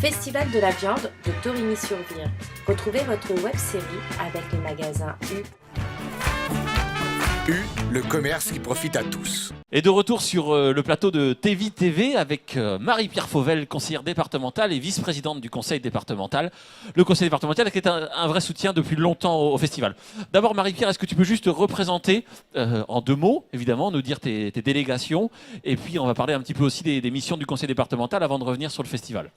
Festival de la viande de Torigny-sur-Vire. Retrouvez votre web-série avec les magasins U. U, le commerce qui profite à tous. Et de retour sur le plateau de TVI TV avec Marie-Pierre Fauvel, conseillère départementale et vice-présidente du conseil départemental. Le conseil départemental qui est un vrai soutien depuis longtemps au festival. D'abord Marie-Pierre, est-ce que tu peux juste te représenter en 2 mots, évidemment, nous dire tes délégations, et puis on va parler un petit peu aussi des missions du conseil départemental avant de revenir sur le festival.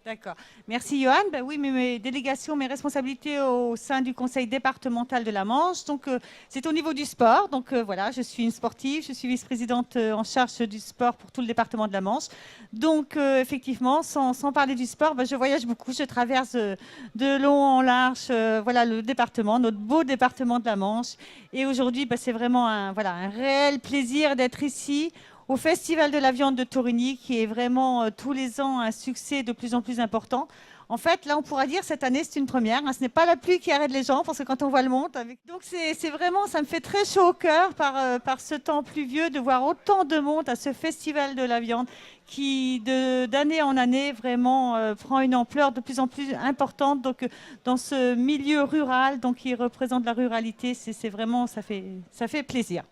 D'accord. Merci Johan. Ben oui, mes délégations, mes responsabilités au sein du conseil départemental de la Manche. Donc, c'est au niveau du sport. Donc, voilà, je suis une sportive. Je suis vice-présidente en charge du sport pour tout le département de la Manche. Donc, effectivement, sans parler du sport, ben, je voyage beaucoup. Je traverse de long en large voilà, le département, notre beau département de la Manche. Et aujourd'hui, ben, c'est vraiment un réel plaisir d'être ici au Festival de la viande de Torigny, qui est vraiment tous les ans un succès de plus en plus important. En fait, là, on pourra dire cette année, c'est une première. Hein, ce n'est pas la pluie qui arrête les gens, parce que quand on voit le monde... Donc, c'est vraiment, ça me fait très chaud au cœur par ce temps pluvieux de voir autant de monde à ce Festival de la viande qui, d'année en année, vraiment prend une ampleur de plus en plus importante. Donc, dans ce milieu rural, donc, qui représente la ruralité, c'est vraiment, ça fait plaisir.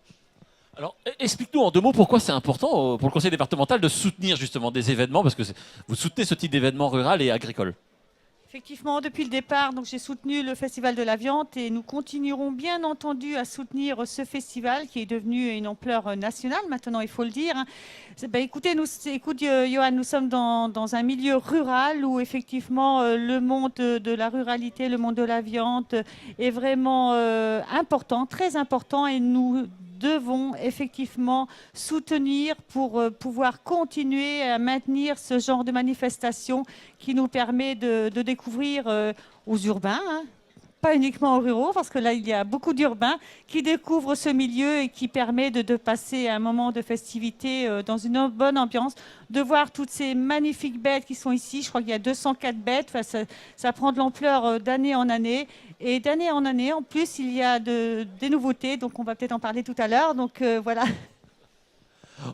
Alors, explique-nous en 2 mots pourquoi c'est important pour le conseil départemental de soutenir justement des événements, parce que vous soutenez ce type d'événement rural et agricole. Effectivement, depuis le départ, donc j'ai soutenu le Festival de la viande et nous continuerons bien entendu à soutenir ce festival qui est devenu une ampleur nationale maintenant, il faut le dire. Ben, écoute Johan, nous sommes dans un milieu rural où effectivement le monde de la ruralité, le monde de la viande est vraiment important, très important, et nous devons effectivement soutenir pour pouvoir continuer à maintenir ce genre de manifestation qui nous permet de découvrir aux urbains, hein, pas uniquement aux ruraux, parce que là, il y a beaucoup d'urbains qui découvrent ce milieu et qui permet de passer un moment de festivité dans une bonne ambiance, de voir toutes ces magnifiques bêtes qui sont ici. Je crois qu'il y a 204 bêtes. Enfin, ça prend de l'ampleur d'année en année. Et d'année en année, en plus, il y a des nouveautés. Donc, on va peut-être en parler tout à l'heure. Donc, voilà.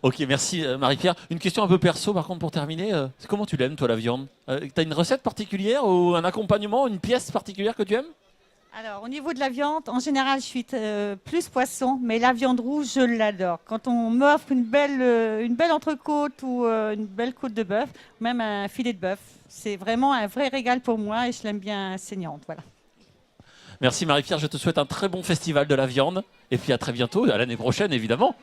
Ok, merci Marie-Pierre. Une question un peu perso par contre pour terminer. Comment tu l'aimes toi la viande? T'as une recette particulière ou un accompagnement, une pièce particulière que tu aimes? Alors, au niveau de la viande, en général, je suis plus poisson, mais la viande rouge, je l'adore. Quand on m'offre une belle entrecôte ou une belle côte de bœuf, même un filet de bœuf, c'est vraiment un vrai régal pour moi et je l'aime bien saignante. Voilà. Merci Marie-Pierre, je te souhaite un très bon festival de la viande et puis à très bientôt, à l'année prochaine évidemment.